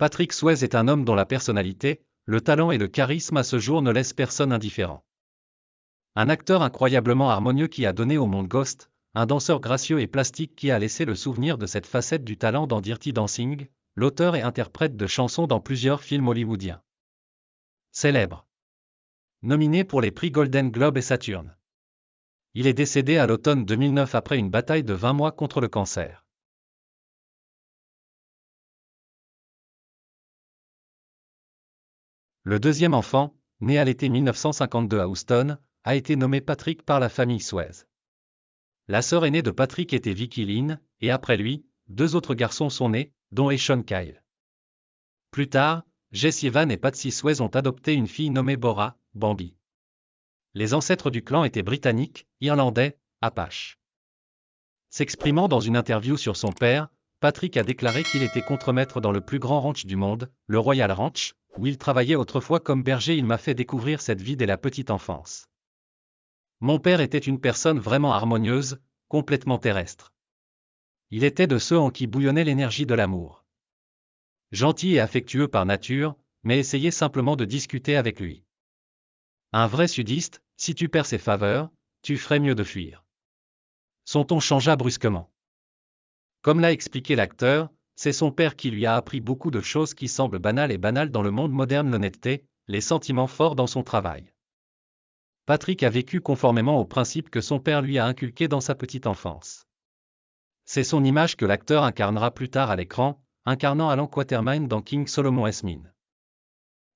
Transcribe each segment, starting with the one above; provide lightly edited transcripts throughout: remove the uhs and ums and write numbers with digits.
Patrick Swayze est un homme dont la personnalité, le talent et le charisme à ce jour ne laissent personne indifférent. Un acteur incroyablement harmonieux qui a donné au monde Ghost, un danseur gracieux et plastique qui a laissé le souvenir de cette facette du talent dans Dirty Dancing, l'auteur et interprète de chansons dans plusieurs films hollywoodiens. Célèbre. Nominé pour les prix Golden Globe et Saturn. Il est décédé à l'automne 2009 après une bataille de 20 mois contre le cancer. Le deuxième enfant, né à l'été 1952 à Houston, a été nommé Patrick par la famille Swayze. La sœur aînée de Patrick était Vicky Lynn, et après lui, 2 autres garçons sont nés, dont Sean Kyle. Plus tard, Jesse Evan et Patsy Swayze ont adopté une fille nommée Bora, Bambi. Les ancêtres du clan étaient britanniques, irlandais, apaches. S'exprimant dans une interview sur son père, Patrick a déclaré qu'il était contremaître dans le plus grand ranch du monde, le Royal Ranch, où il travaillait autrefois comme berger. Il m'a fait découvrir cette vie dès la petite enfance. Mon père était une personne vraiment harmonieuse, complètement terrestre. Il était de ceux en qui bouillonnait l'énergie de l'amour. Gentil et affectueux par nature, mais essayez simplement de discuter avec lui. Un vrai sudiste, si tu perds ses faveurs, tu ferais mieux de fuir. Son ton changea brusquement. Comme l'a expliqué l'acteur, c'est son père qui lui a appris beaucoup de choses qui semblent banales dans le monde moderne: l'honnêteté, les sentiments forts dans son travail. Patrick a vécu conformément aux principes que son père lui a inculqués dans sa petite enfance. C'est son image que l'acteur incarnera plus tard à l'écran, incarnant Alan Quatermain dans King Solomon Esmine.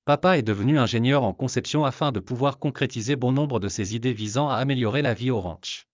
Papa est devenu ingénieur en conception afin de pouvoir concrétiser bon nombre de ses idées visant à améliorer la vie au ranch.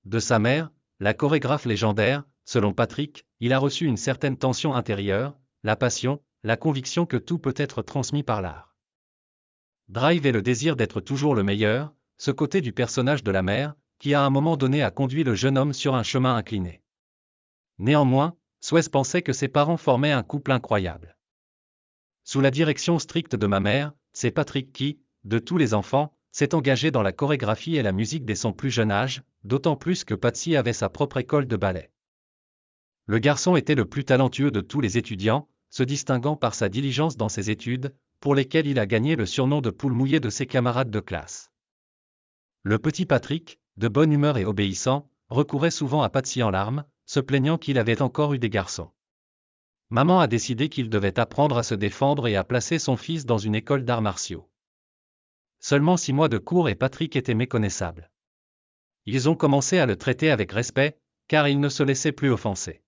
De sa mère, la chorégraphe légendaire, selon Patrick, il a reçu une certaine tension intérieure, la passion, la conviction que tout peut être transmis par l'art. Drive et le désir d'être toujours le meilleur, ce côté du personnage de la mère, qui à un moment donné a conduit le jeune homme sur un chemin incliné. Néanmoins, Swayze pensait que ses parents formaient un couple incroyable. Sous la direction stricte de ma mère, c'est Patrick qui, de tous les enfants, s'est engagé dans la chorégraphie et la musique dès son plus jeune âge, d'autant plus que Patsy avait sa propre école de ballet. Le garçon était le plus talentueux de tous les étudiants, se distinguant par sa diligence dans ses études, pour lesquelles il a gagné le surnom de poule mouillée de ses camarades de classe. Le petit Patrick, de bonne humeur et obéissant, recourait souvent à Patsy en larmes, se plaignant qu'il avait encore eu des garçons. Maman a décidé qu'il devait apprendre à se défendre et a placé son fils dans une école d'arts martiaux. Seulement 6 mois de cours et Patrick était méconnaissable. Ils ont commencé à le traiter avec respect, car il ne se laissait plus offenser.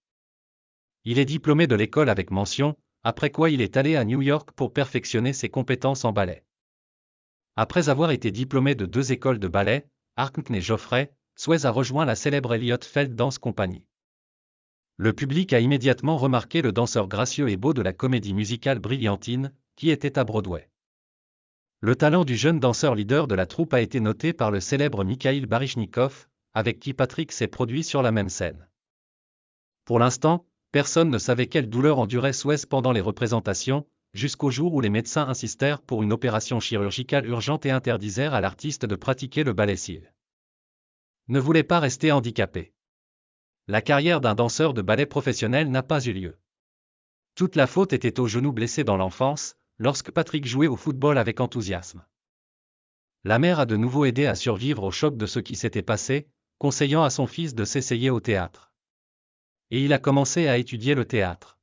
Il est diplômé de l'école avec mention, après quoi il est allé à New York pour perfectionner ses compétences en ballet. Après avoir été diplômé de 2 écoles de ballet, Harkness et Joffrey, Swayze a rejoint la célèbre Elliott Feld Dance Company. Le public a immédiatement remarqué le danseur gracieux et beau de la comédie musicale Brilliantine, qui était à Broadway. Le talent du jeune danseur leader de la troupe a été noté par le célèbre Mikhail Baryshnikov, avec qui Patrick s'est produit sur la même scène. Pour l'instant, personne ne savait quelle douleur endurait Swayze pendant les représentations, jusqu'au jour où les médecins insistèrent pour une opération chirurgicale urgente et interdisèrent à l'artiste de pratiquer le ballet s'il ne voulait pas rester handicapé. La carrière d'un danseur de ballet professionnel n'a pas eu lieu. Toute la faute était au genou blessé dans l'enfance, lorsque Patrick jouait au football avec enthousiasme. La mère a de nouveau aidé à survivre au choc de ce qui s'était passé, conseillant à son fils de s'essayer au théâtre. Et il a commencé à étudier le théâtre.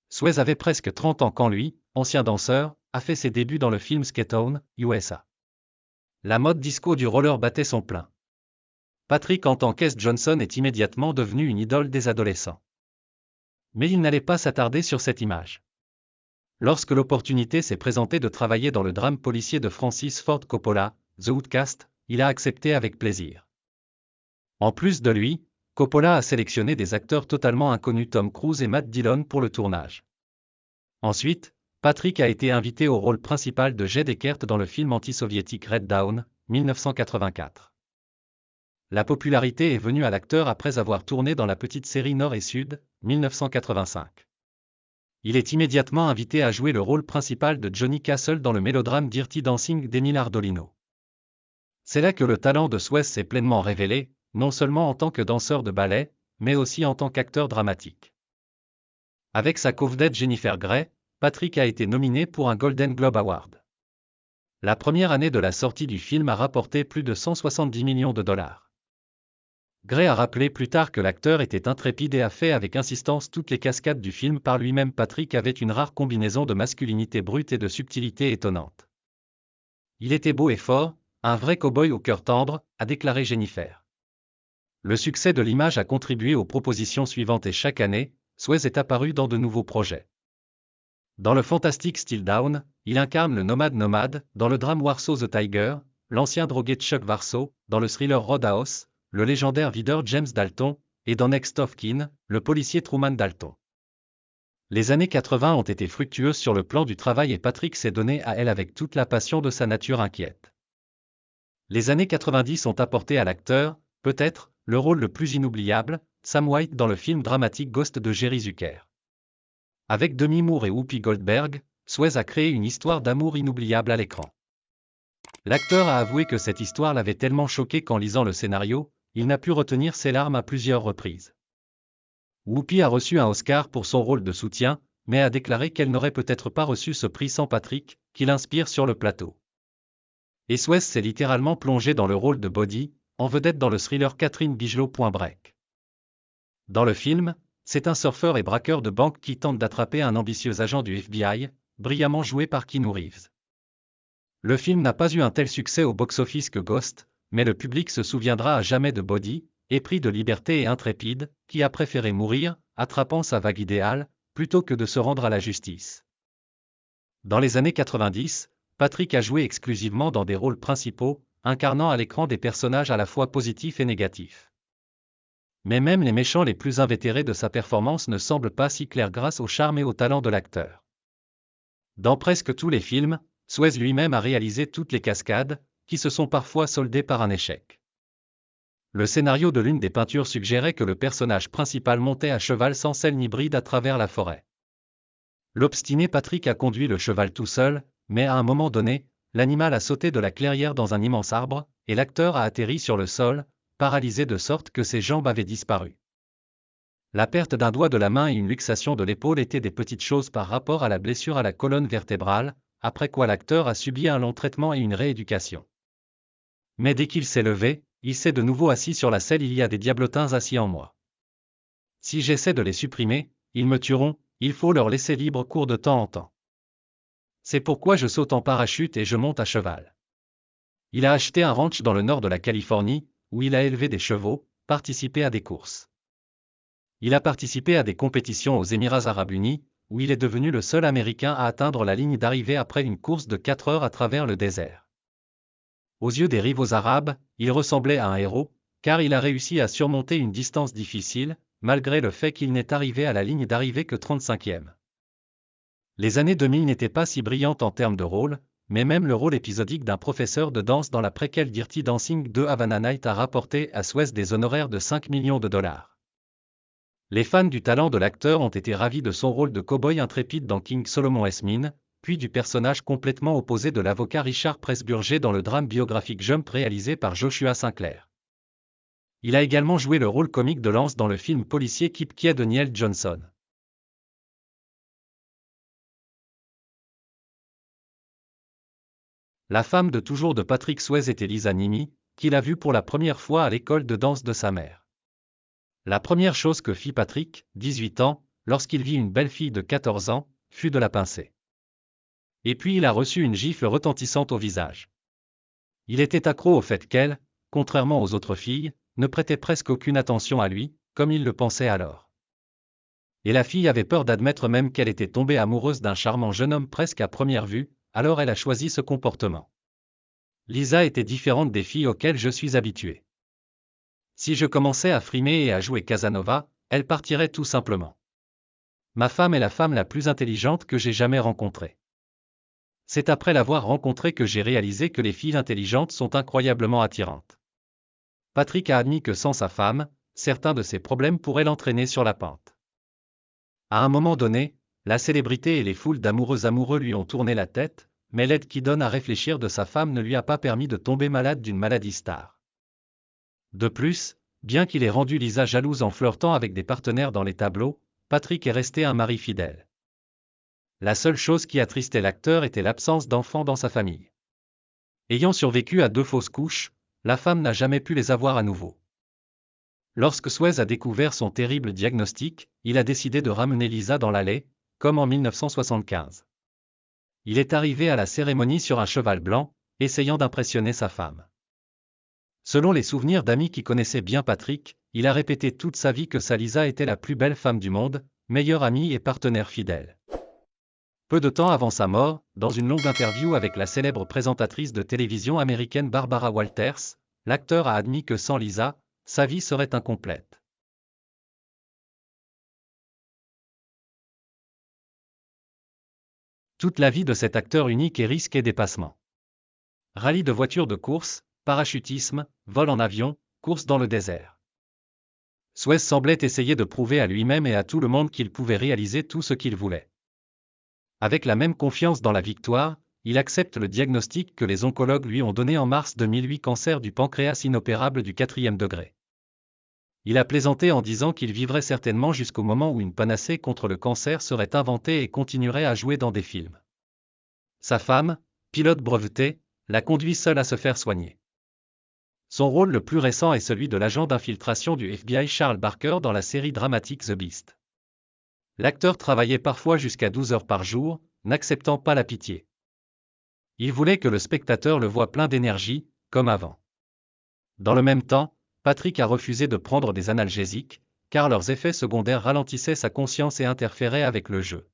Swayze avait presque 30 ans quand lui, ancien danseur, a fait ses débuts dans le film Skatoon, USA. La mode disco du roller battait son plein. Patrick en tant qu'S. Johnson est immédiatement devenu une idole des adolescents. Mais il n'allait pas s'attarder sur cette image. Lorsque l'opportunité s'est présentée de travailler dans le drame policier de Francis Ford Coppola, The Outcast, il a accepté avec plaisir. En plus de lui, Coppola a sélectionné des acteurs totalement inconnus, Tom Cruise et Matt Dillon, pour le tournage. Ensuite, Patrick a été invité au rôle principal de Jed Eckert dans le film anti-soviétique Red Dawn, 1984. La popularité est venue à l'acteur après avoir tourné dans la petite série Nord et Sud, 1985. Il est immédiatement invité à jouer le rôle principal de Johnny Castle dans le mélodrame Dirty Dancing d'Emile Ardolino. C'est là que le talent de Swayze s'est pleinement révélé, non seulement en tant que danseur de ballet, mais aussi en tant qu'acteur dramatique. Avec sa co-vedette Jennifer Grey, Patrick a été nominé pour un Golden Globe Award. La première année de la sortie du film a rapporté plus de 170 millions de dollars. Grey a rappelé plus tard que l'acteur était intrépide et a fait avec insistance toutes les cascades du film par lui-même. Patrick avait une rare combinaison de masculinité brute et de subtilité étonnante. Il était beau et fort, un vrai cow-boy au cœur tendre, a déclaré Jennifer. Le succès de l'image a contribué aux propositions suivantes et chaque année, Swayze est apparu dans de nouveaux projets. Dans le fantastique Still Down, il incarne le nomade, dans le drame Warsaw the Tiger, l'ancien drogué Chuck Warsaw, dans le thriller Roadhouse, le légendaire videur James Dalton, et dans Next of Kin, le policier Truman Dalton. Les années 80 ont été fructueuses sur le plan du travail et Patrick s'est donné à elle avec toute la passion de sa nature inquiète. Les années 90 ont apporté à l'acteur, peut-être, le rôle le plus inoubliable, Sam White dans le film dramatique Ghost de Jerry Zucker. Avec Demi Moore et Whoopi Goldberg, Swayze a créé une histoire d'amour inoubliable à l'écran. L'acteur a avoué que cette histoire l'avait tellement choqué qu'en lisant le scénario, il n'a pu retenir ses larmes à plusieurs reprises. Whoopi a reçu un Oscar pour son rôle de soutien, mais a déclaré qu'elle n'aurait peut-être pas reçu ce prix sans Patrick, qui l'inspire sur le plateau. Et Swayze s'est littéralement plongé dans le rôle de Body, en vedette dans le thriller Catherine Bigelow. Break. Dans le film, c'est un surfeur et braqueur de banque qui tente d'attraper un ambitieux agent du FBI, brillamment joué par Keanu Reeves. Le film n'a pas eu un tel succès au box-office que Ghost, mais le public se souviendra à jamais de Body, épris de liberté et intrépide, qui a préféré mourir, attrapant sa vague idéale, plutôt que de se rendre à la justice. Dans les années 90, Patrick a joué exclusivement dans des rôles principaux, incarnant à l'écran des personnages à la fois positifs et négatifs. Mais même les méchants les plus invétérés de sa performance ne semblent pas si clairs grâce au charme et au talent de l'acteur. Dans presque tous les films, Swayze lui-même a réalisé toutes les cascades, qui se sont parfois soldées par un échec. Le scénario de l'une des peintures suggérait que le personnage principal montait à cheval sans selle ni bride à travers la forêt. L'obstiné Patrick a conduit le cheval tout seul, mais à un moment donné, l'animal a sauté de la clairière dans un immense arbre, et l'acteur a atterri sur le sol, paralysé de sorte que ses jambes avaient disparu. La perte d'un doigt de la main et une luxation de l'épaule étaient des petites choses par rapport à la blessure à la colonne vertébrale, après quoi l'acteur a subi un long traitement et une rééducation. Mais dès qu'il s'est levé, il s'est de nouveau assis sur la selle. Il y a des diablotins assis en moi. Si j'essaie de les supprimer, ils me tueront, il faut leur laisser libre cours de temps en temps. C'est pourquoi je saute en parachute et je monte à cheval. Il a acheté un ranch dans le nord de la Californie, où il a élevé des chevaux, participé à des courses. Il a participé à des compétitions aux Émirats Arabes Unis, où il est devenu le seul Américain à atteindre la ligne d'arrivée après une course de 4 heures à travers le désert. Aux yeux des rivaux arabes, il ressemblait à un héros, car il a réussi à surmonter une distance difficile, malgré le fait qu'il n'est arrivé à la ligne d'arrivée que 35e. Les années 2000 n'étaient pas si brillantes en termes de rôle, mais même le rôle épisodique d'un professeur de danse dans la préquelle Dirty Dancing 2 Havana Night a rapporté à Swayze des honoraires de 5 millions de dollars. Les fans du talent de l'acteur ont été ravis de son rôle de cow-boy intrépide dans King Solomon Esmine, puis du personnage complètement opposé de l'avocat Richard Pressburger dans le drame biographique Jump réalisé par Joshua Sinclair. Il a également joué le rôle comique de Lance dans le film policier Keep Quiet de Neil Johnson. La femme de toujours de Patrick Swayze était Lisa Nimi, qu'il a vue pour la première fois à l'école de danse de sa mère. La première chose que fit Patrick, 18 ans, lorsqu'il vit une belle fille de 14 ans, fut de la pincer. Et puis il a reçu une gifle retentissante au visage. Il était accro au fait qu'elle, contrairement aux autres filles, ne prêtait presque aucune attention à lui, comme il le pensait alors. Et la fille avait peur d'admettre même qu'elle était tombée amoureuse d'un charmant jeune homme presque à première vue, alors elle a choisi ce comportement. Lisa était différente des filles auxquelles je suis habitué. Si je commençais à frimer et à jouer Casanova, elle partirait tout simplement. Ma femme est la femme la plus intelligente que j'ai jamais rencontrée. C'est après l'avoir rencontrée que j'ai réalisé que les filles intelligentes sont incroyablement attirantes. Patrick a admis que sans sa femme, certains de ses problèmes pourraient l'entraîner sur la pente. À un moment donné, la célébrité et les foules amoureux lui ont tourné la tête, mais l'aide qui donne à réfléchir de sa femme ne lui a pas permis de tomber malade d'une maladie star. De plus, Bien qu'il ait rendu Lisa jalouse en flirtant avec des partenaires dans les tableaux, Patrick est resté un mari fidèle. La seule chose qui attristait l'acteur était l'absence d'enfants dans sa famille. Ayant survécu à 2 fausses couches, la femme n'a jamais pu les avoir à nouveau. Lorsque Suez a découvert son terrible diagnostic, il a décidé de ramener Lisa dans l'allée, comme en 1975. Il est arrivé à la cérémonie sur un cheval blanc, essayant d'impressionner sa femme. Selon les souvenirs d'amis qui connaissaient bien Patrick, il a répété toute sa vie que sa Lisa était la plus belle femme du monde, meilleure amie et partenaire fidèle. Peu de temps avant sa mort, dans une longue interview avec la célèbre présentatrice de télévision américaine Barbara Walters, l'acteur a admis que sans Lisa, sa vie serait incomplète. Toute la vie de cet acteur unique est risque et dépassement. Rallye de voitures de course, parachutisme, vol en avion, course dans le désert. Suez semblait essayer de prouver à lui-même et à tout le monde qu'il pouvait réaliser tout ce qu'il voulait. Avec la même confiance dans la victoire, il accepte le diagnostic que les oncologues lui ont donné en mars 2008, cancer du pancréas inopérable du 4e degré. Il a plaisanté en disant qu'il vivrait certainement jusqu'au moment où une panacée contre le cancer serait inventée et continuerait à jouer dans des films. Sa femme, pilote brevetée, l'a conduit seule à se faire soigner. Son rôle le plus récent est celui de l'agent d'infiltration du FBI Charles Barker dans la série dramatique The Beast. L'acteur travaillait parfois jusqu'à 12 heures par jour, n'acceptant pas la pitié. Il voulait que le spectateur le voie plein d'énergie, comme avant. Dans le même temps, Patrick a refusé de prendre des analgésiques, car leurs effets secondaires ralentissaient sa conscience et interféraient avec le jeu.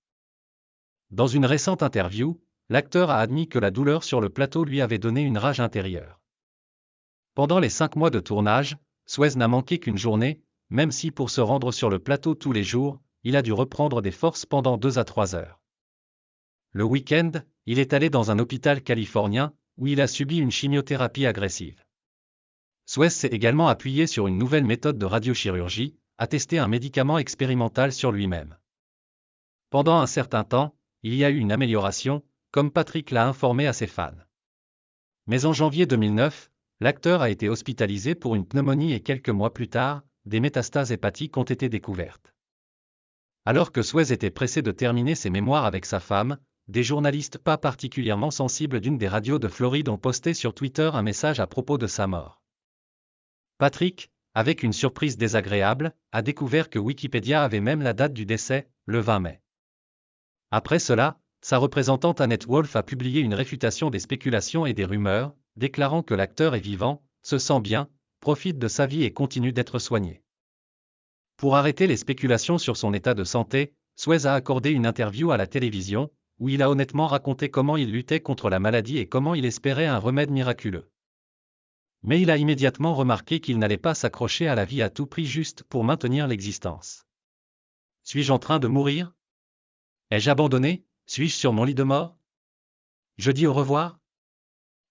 Dans une récente interview, l'acteur a admis que la douleur sur le plateau lui avait donné une rage intérieure. Pendant les 5 mois de tournage, Suez n'a manqué qu'une journée, même si pour se rendre sur le plateau tous les jours, il a dû reprendre des forces pendant 2 à 3 heures. Le week-end, il est allé dans un hôpital californien, où il a subi une chimiothérapie agressive. Suez s'est également appuyé sur une nouvelle méthode de radiochirurgie, a testé un médicament expérimental sur lui-même. Pendant un certain temps, il y a eu une amélioration, comme Patrick l'a informé à ses fans. Mais en janvier 2009, l'acteur a été hospitalisé pour une pneumonie et quelques mois plus tard, des métastases hépatiques ont été découvertes. Alors que Suez était pressé de terminer ses mémoires avec sa femme, des journalistes pas particulièrement sensibles d'une des radios de Floride ont posté sur Twitter un message à propos de sa mort. Patrick, avec une surprise désagréable, a découvert que Wikipédia avait même la date du décès, le 20 mai. Après cela, sa représentante Annette Wolf a publié une réfutation des spéculations et des rumeurs, déclarant que l'acteur est vivant, se sent bien, profite de sa vie et continue d'être soigné. Pour arrêter les spéculations sur son état de santé, Suez a accordé une interview à la télévision, où il a honnêtement raconté comment il luttait contre la maladie et comment il espérait un remède miraculeux. Mais il a immédiatement remarqué qu'il n'allait pas s'accrocher à la vie à tout prix juste pour maintenir l'existence. Suis-je en train de mourir? Ai-je abandonné? Suis-je sur mon lit de mort? Je dis au revoir?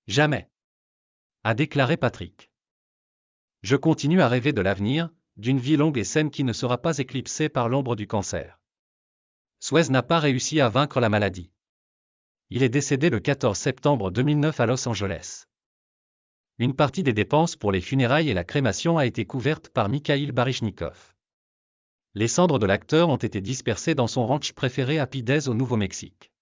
Jamais, a déclaré Patrick. Je continue à rêver de l'avenir, d'une vie longue et saine qui ne sera pas éclipsée par l'ombre du cancer. Suez n'a pas réussi à vaincre la maladie. Il est décédé le 14 septembre 2009 à Los Angeles. Une partie des dépenses pour les funérailles et la crémation a été couverte par Mikhail Baryshnikov. Les cendres de l'acteur ont été dispersées dans son ranch préféré à Pidez au Nouveau-Mexique.